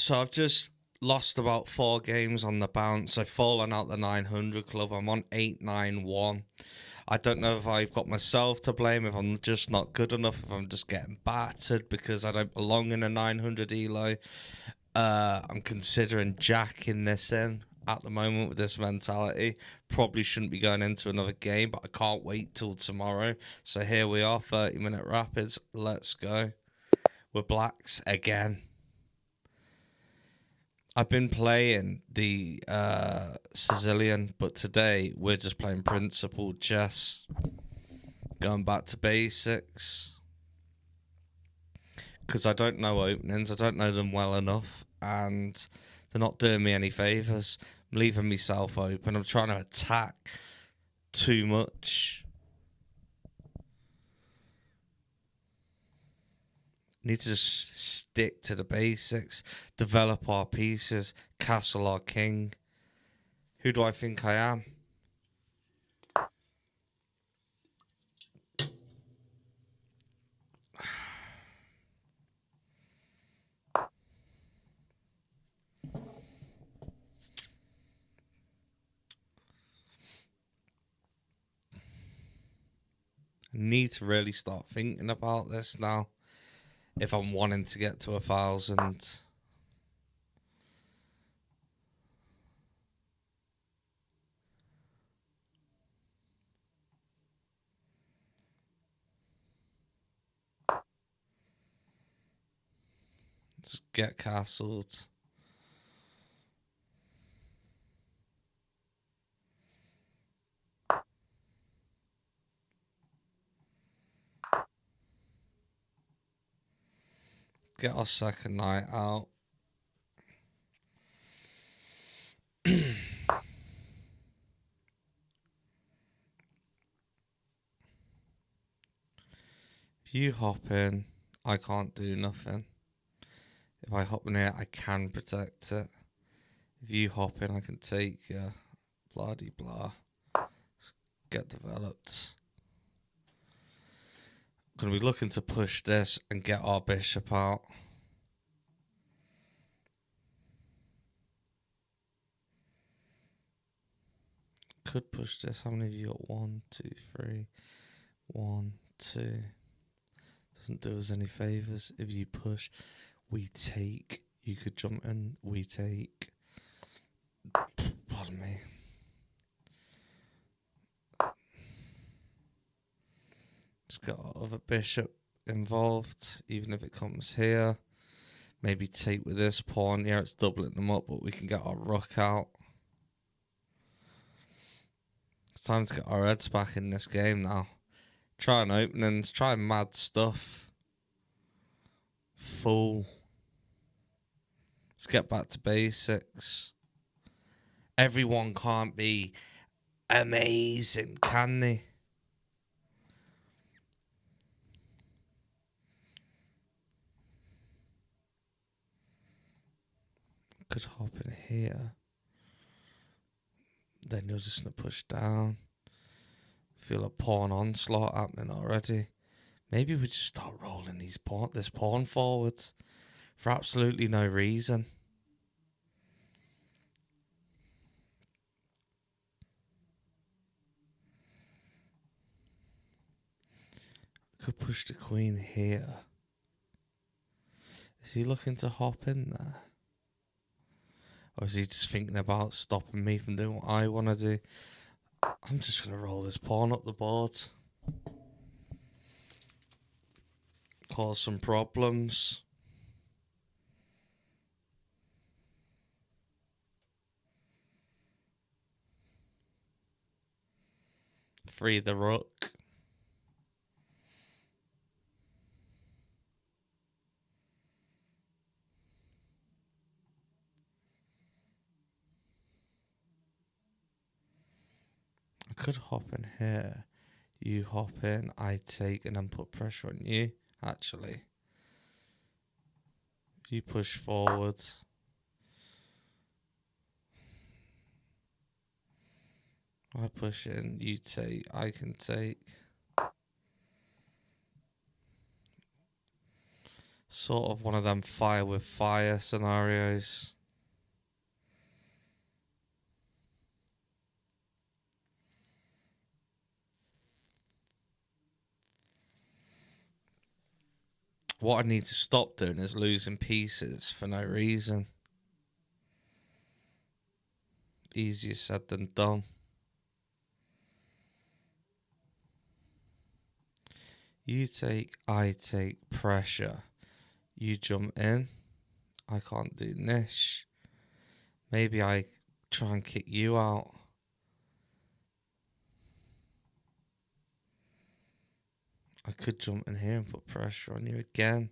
So I've just lost about 4 games on the bounce. I've fallen out the 900 club. I'm on 891. I don't know if I've got myself to blame, if I'm just not good enough, if I'm just getting battered because I don't belong in a 900 elo. I'm considering jacking this in at the moment with this mentality. Probably shouldn't be going into another game, but I can't wait till tomorrow. So here we are, 30-minute rapids. Let's go. We're blacks again. I've been playing the Sicilian, but today we're just playing principled chess. Going back to basics. Because I don't know openings, I don't know them well enough, and they're not doing me any favours. I'm leaving myself open. I'm trying to attack too much. Need to just stick to the basics, develop our pieces, castle our king. Who do I think I am? I need to really start thinking about this now if I'm wanting to get to 1,000. Just get castled. Get our second night out. If you hop in, I can't do nothing. If I hop in here, I can protect it. If you hop in, I can take you. Blah de blah. Let's get developed. Gonna be looking to push this and get our bishop out. Could push this. How many have you got? 1, 2, 3. 1, 2. Doesn't do us any favours. If you push, we take. You could jump in. We take. Pardon me. Just got our other bishop involved, even if it comes here. Maybe take with this pawn. Yeah, it's doubling them up, but we can get our rook out. It's time to get our heads back in this game now. Trying openings, trying mad stuff. Fool. Let's get back to basics. Everyone can't be amazing, can they? Could hop in here. Then you're just going to push down. Feel a pawn onslaught happening already. Maybe we just start rolling this pawn forwards for absolutely no reason. Could push the queen here. Is he looking to hop in there? Or is he just thinking about stopping me from doing what I want to do? I'm just going to roll this pawn up the board. Cause some problems. Free the rook. I could hop in here. You hop in, I take, and then put pressure on you, actually. If you push forward. I push in, you take, I can take. Sort of one of them fire with fire scenarios. What I need to stop doing is losing pieces for no reason. Easier said than done. You take, I take pressure. You jump in. I can't do niche. Maybe I try and kick you out. I could jump in here and put pressure on you again.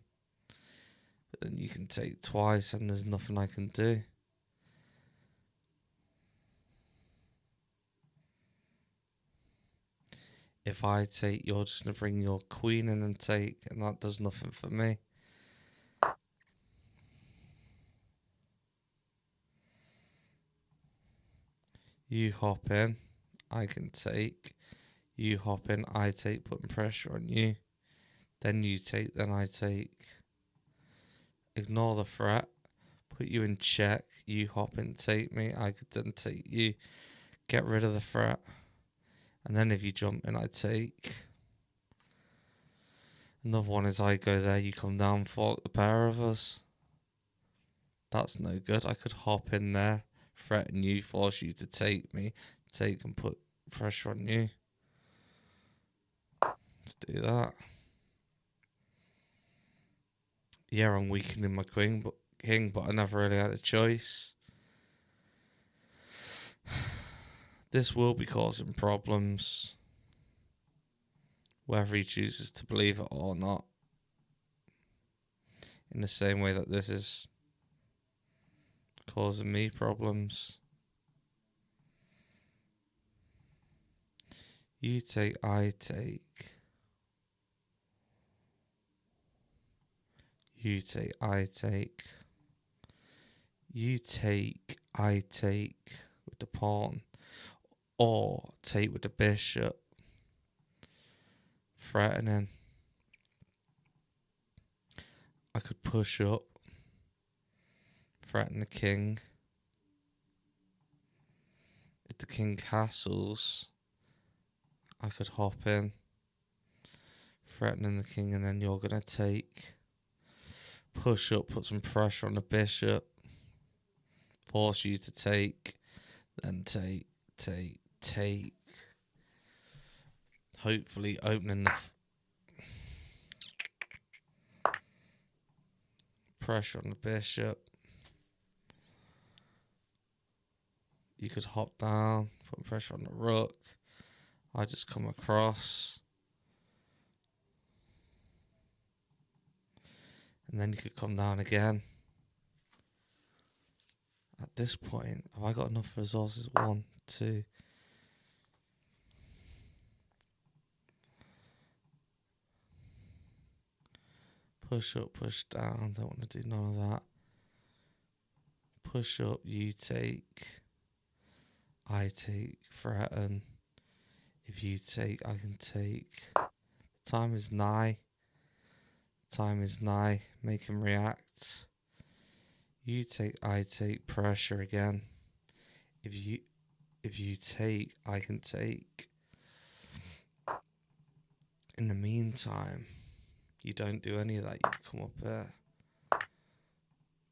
But then you can take twice and there's nothing I can do. If I take, you're just going to bring your queen in and take, and that does nothing for me. You hop in, I can take. You hop in, I take, putting pressure on you. Then you take, then I take. Ignore the threat. Put you in check. You hop in, take me. I could then take you. Get rid of the threat. And then if you jump in, I take. Another one is I go there, you come down, fork the pair of us. That's no good. I could hop in there, threaten you, force you to take me, take and put pressure on you. Let's do that. Yeah, I'm weakening my king, but I never really had a choice. This will be causing problems, whether he chooses to believe it or not. In the same way that this is causing me problems. You take, I take. You take, I take. You take, I take with the pawn. Or take with the bishop. Threatening. I could push up. Threaten the king. If the king castles, I could hop in. Threatening the king, and then you're going to take. Push up, put some pressure on the bishop. Force you to take. Then take. Hopefully opening the pressure on the bishop. You could hop down, put pressure on the rook. I just come across. And then you could come down again. At this point, have I got enough resources? 1, 2. Push up, push down. Don't want to do none of that. Push up, you take. I take, threaten. If you take, I can take. Time is nigh. Time is nigh. Make him react. You take, I take, pressure again. If you take, I can take. In the meantime, you don't do any of that. You come up there.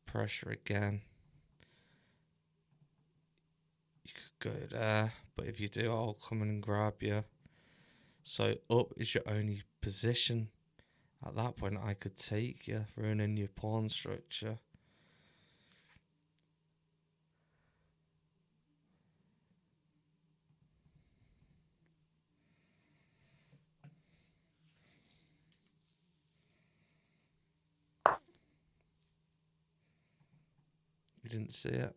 Pressure again. You could go there, but if you do, I'll come in and grab you. So up is your only position. At that point, I could take you, ruining your pawn structure. You didn't see it.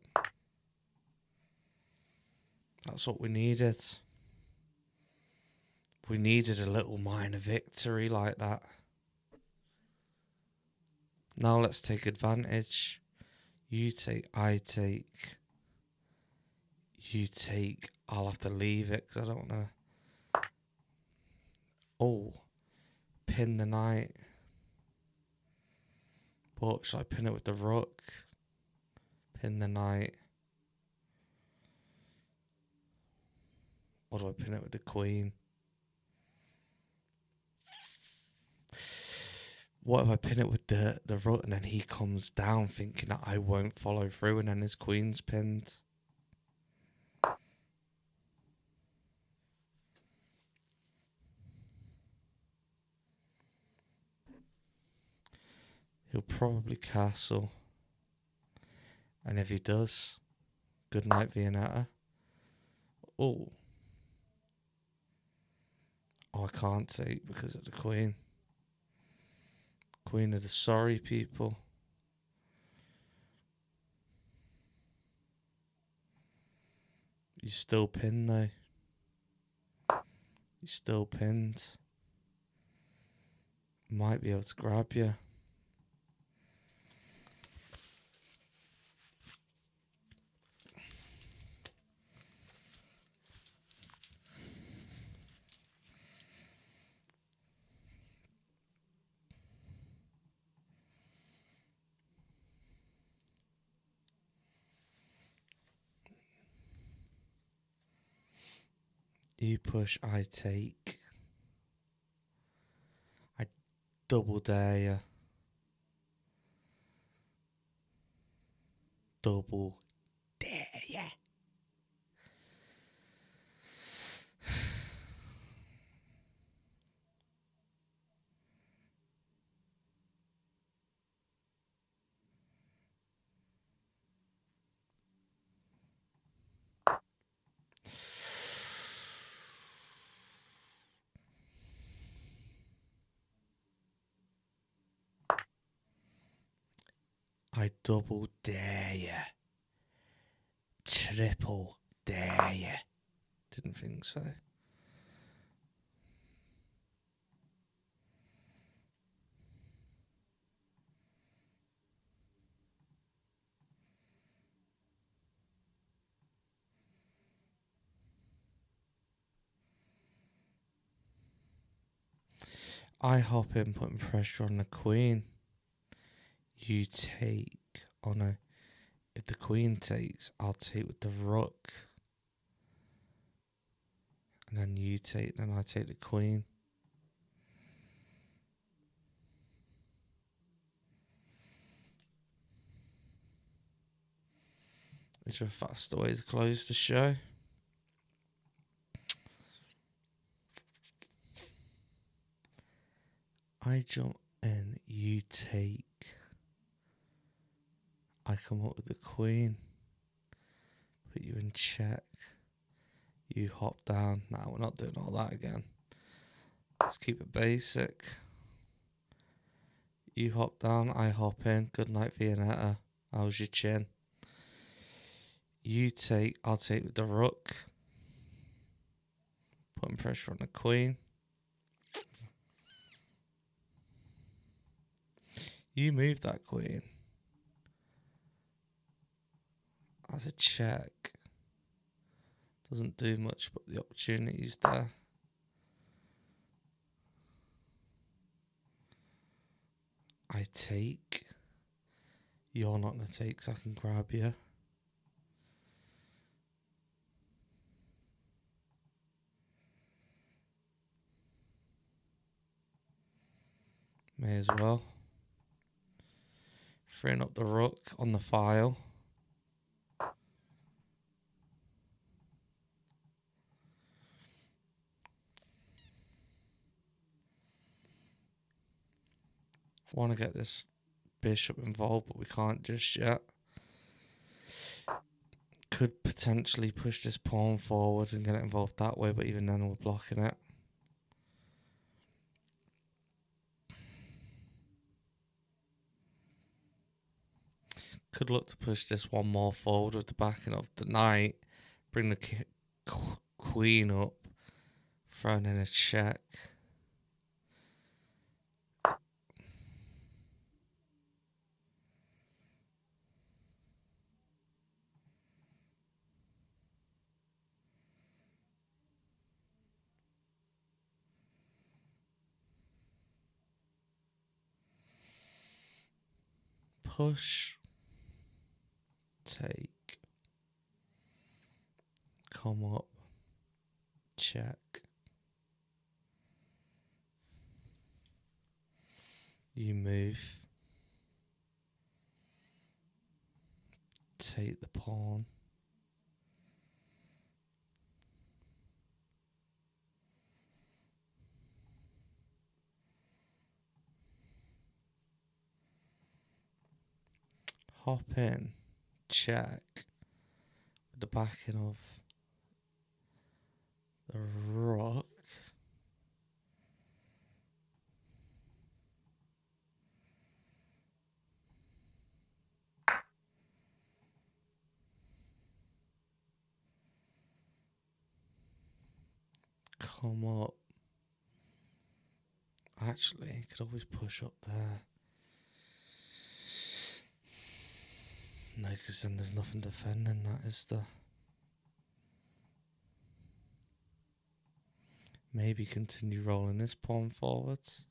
That's what we needed. We needed a little minor victory like that. Now let's take advantage. You take, I take. You take, I'll have to leave it because I don't know. Oh, pin the knight. But should I pin it with the rook? Pin the knight? Or do I pin it with the queen? What if I pin it with the rook and then he comes down thinking that I won't follow through and then his queen's pinned? He'll probably castle. And if he does, good night Viennetta. Oh. Oh, I can't take because of the queen. Queen of the sorry people. You're still pinned though. You're still pinned. Might be able to grab you. You push, I take. I double dare you. Double dare you. I double dare you. Triple dare you. Didn't think so. I hop in, putting pressure on the queen. You take. Oh no. If the queen takes, I'll take with the rook. And then you take, then I take the queen. Is there a faster way to close the show? I jump in, you take. I come up with the queen. Put you in check. You hop down. Nah, we're not doing all that again. Let's keep it basic. You hop down, I hop in. Good night, Viennetta. How's your chin? You take, I'll take with the rook. Putting pressure on the queen. You move that queen. As a check. Doesn't do much, but the opportunity's there. I take. You're not going to take, so I can grab you. May as well. Freeing up the rook on the file. Want to get this bishop involved, but we can't just yet. Could potentially push this pawn forwards and get it involved that way, but even then we're blocking it. Could look to push this one more forward with the backing of the knight. Bring the queen up. Throwing in a check. Push. Take. Come up. Check. You move. Take the pawn. Hop in. Check. With the backing of the rook. Come up. Actually, you could always push up there. No, because then there's nothing defending that, is there? Maybe continue rolling this pawn forwards.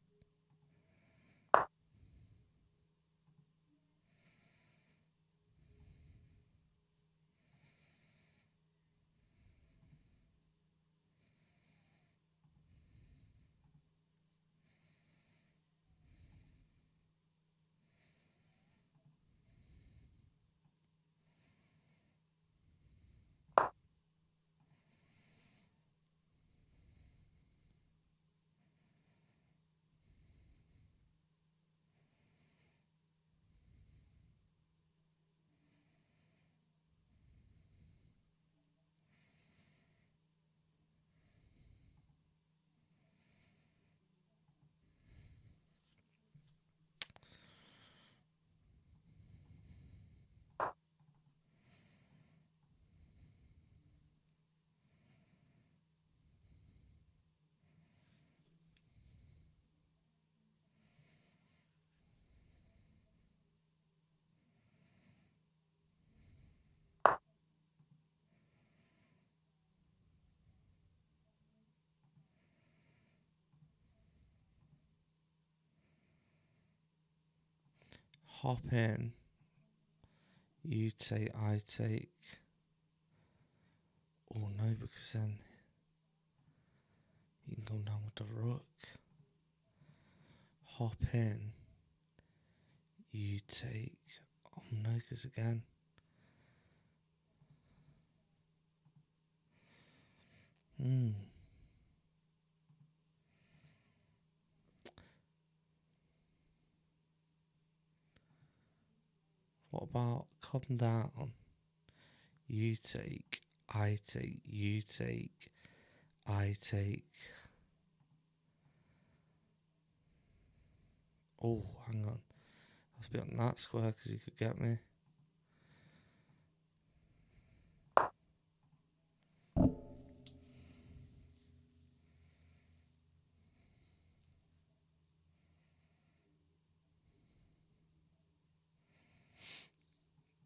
Hop in. You take, I take. Oh no, because then you can go down with the rook. Hop in. You take. Oh no, because again. What about come down? You take, I take, you take, I take. Oh, hang on. Let's be on that square because you could get me.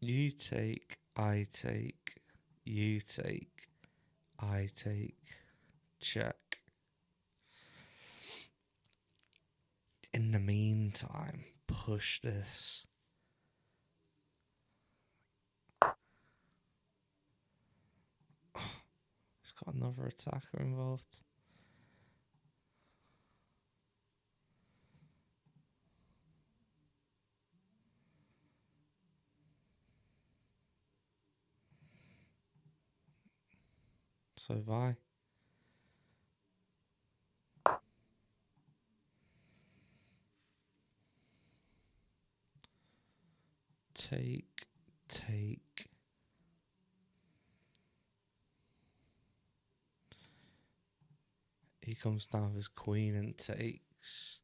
You take, I take, you take, I take, check. In the meantime, push this. It's got another attacker involved. So have I. Take, take. He comes down with his queen and takes.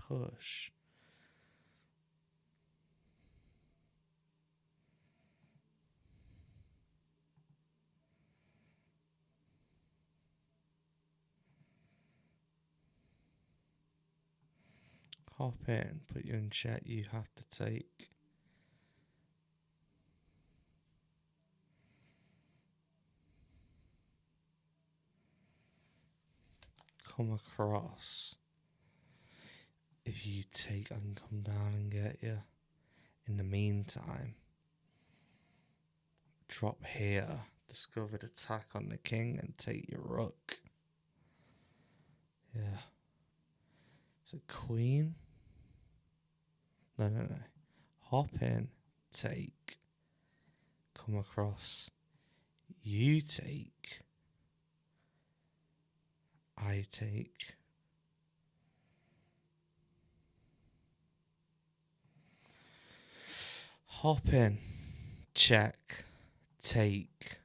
Push. Hop in, put you in check, you have to take. Come across. If you take, I can come down and get you. In the meantime, drop here, discovered attack on the king and take your rook. Yeah. So queen. No. Hop in, take. Come across. You take. I take. Hop in, check, take.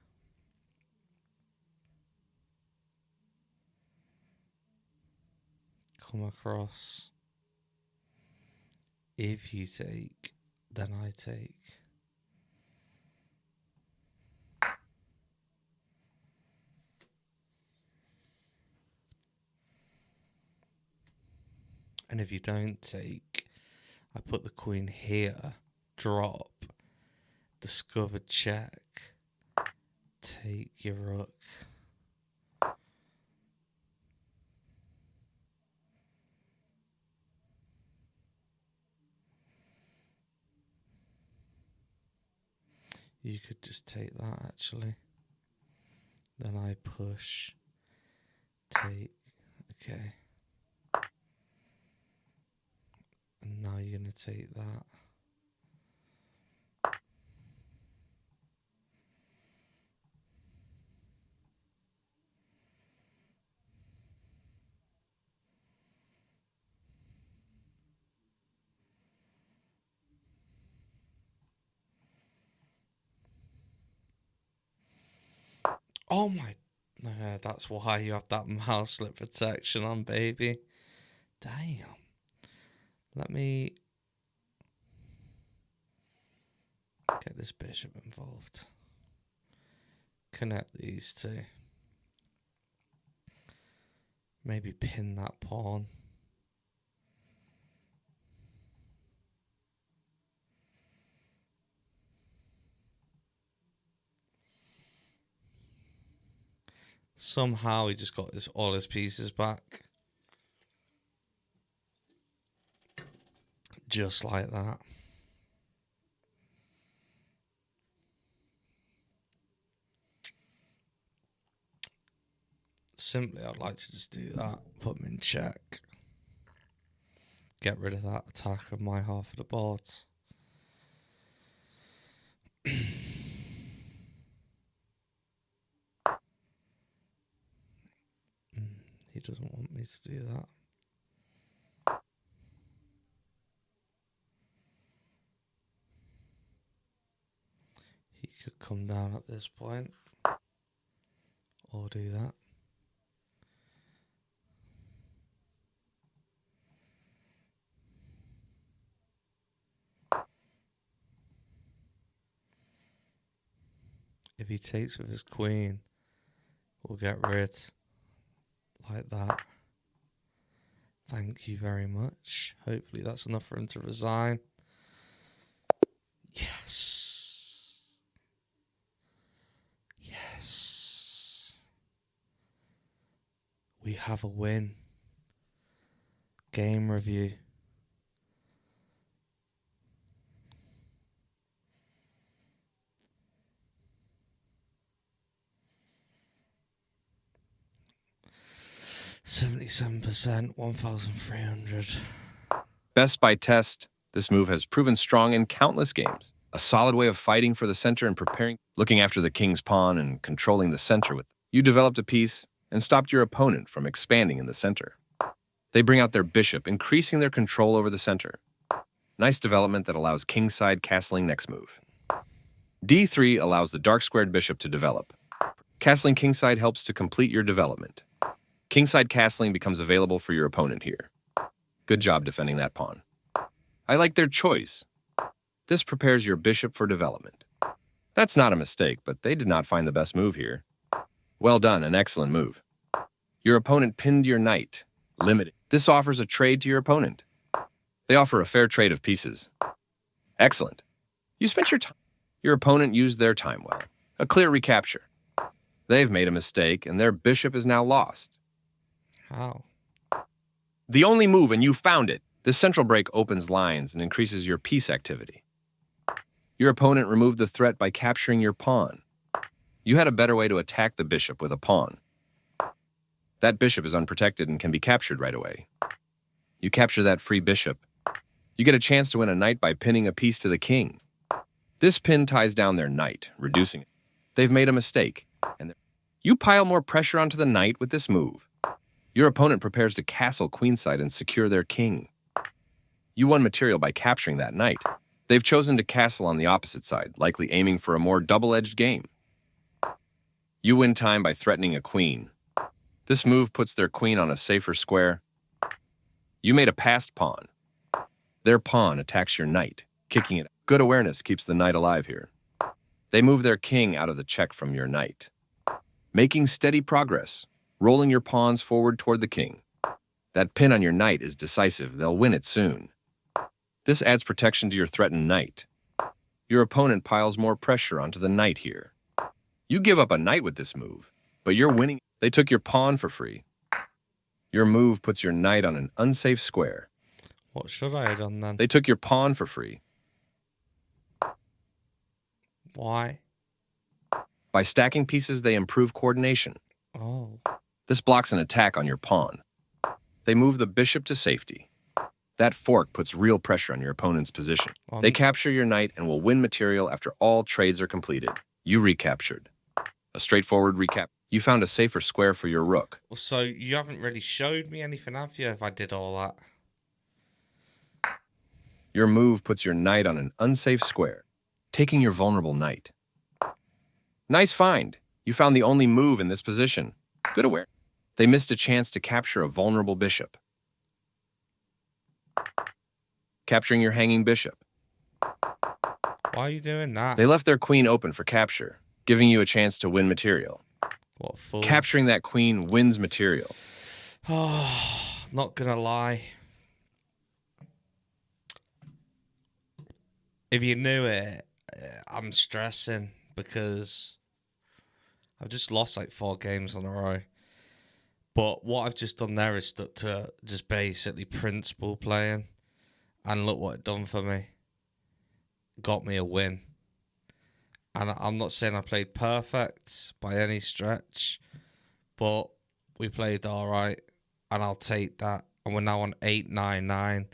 Come across. If you take, then I take. And if you don't take, I put the queen here, drop, discover check, take your rook. You could just take that actually. Then I push, take, okay. And now you're going to take that. Oh my, no, that's why you have that mouse slip protection on, baby. Damn. Let me get this bishop involved. Connect these two. Maybe pin that pawn. Somehow he just got all his pieces back. Just like that. Simply, I'd like to just do that. Put him in check. Get rid of that attack of my half of the board. He doesn't want me to do that. He could come down at this point. Or do that. If he takes with his queen, we'll get rid like that. Thank you very much. Hopefully that's enough for him to resign. Yes. Yes. We have a win. Game review. %, 1,300. Best by test, this move has proven strong in countless games. A solid way of fighting for the center and preparing, looking after the king's pawn and controlling the center with. You developed a piece and stopped your opponent from expanding in the center. They bring out their bishop, increasing their control over the center. Nice development that allows kingside castling next move. D3 allows the dark squared bishop to develop. Castling kingside helps to complete your development. Kingside castling becomes available for your opponent here. Good job defending that pawn. I like their choice. This prepares your bishop for development. That's not a mistake, but they did not find the best move here. Well done, an excellent move. Your opponent pinned your knight. Limited. This offers a trade to your opponent. They offer a fair trade of pieces. Excellent. You spent your time. Your opponent used their time well. A clear recapture. They've made a mistake, and their bishop is now lost. How? The only move, and you found it. This central break opens lines and increases your piece activity. Your opponent removed the threat by capturing your pawn. You had a better way to attack the bishop with a pawn. That bishop is unprotected and can be captured right away. You capture that free bishop. You get a chance to win a knight by pinning a piece to the king. This pin ties down their knight, reducing it. They've made a mistake, and you pile more pressure onto the knight with this move. Your opponent prepares to castle queenside and secure their king. You won material by capturing that knight. They've chosen to castle on the opposite side, likely aiming for a more double-edged game. You win time by threatening a queen. This move puts their queen on a safer square. You made a passed pawn. Their pawn attacks your knight, kicking it. Good awareness keeps the knight alive here. They move their king out of the check from your knight. Making steady progress, rolling your pawns forward toward the king. That pin on your knight is decisive. They'll win it soon. This adds protection to your threatened knight. Your opponent piles more pressure onto the knight here. You give up a knight with this move, but you're winning. They took your pawn for free. Your move puts your knight on an unsafe square. What should I have done then? They took your pawn for free. Why? By stacking pieces, they improve coordination. Oh. This blocks an attack on your pawn. They move the bishop to safety. That fork puts real pressure on your opponent's position. They capture your knight and will win material after all trades are completed. You recaptured. A straightforward recap. You found a safer square for your rook. So you haven't really showed me anything, have you, if I did all that? Your move puts your knight on an unsafe square, taking your vulnerable knight. Nice find. You found the only move in this position. Good awareness. They missed a chance to capture a vulnerable bishop. Capturing your hanging bishop. Why are you doing that? They left their queen open for capture, giving you a chance to win material. What a fool. Capturing that queen wins material. Oh, not gonna lie. If you knew it, I'm stressing because I've just lost like 4 games in a row. But what I've just done there is stuck to just basically principle playing. And look what it done for me. Got me a win. And I'm not saying I played perfect by any stretch, but we played all right, and I'll take that. And we're now on 899.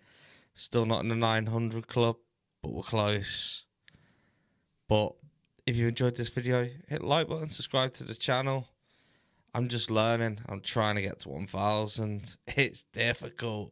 Still not in the 900 club, but we're close. But if you enjoyed this video, hit the like button, subscribe to the channel. I'm just learning. I'm trying to get to 1,000. It's difficult.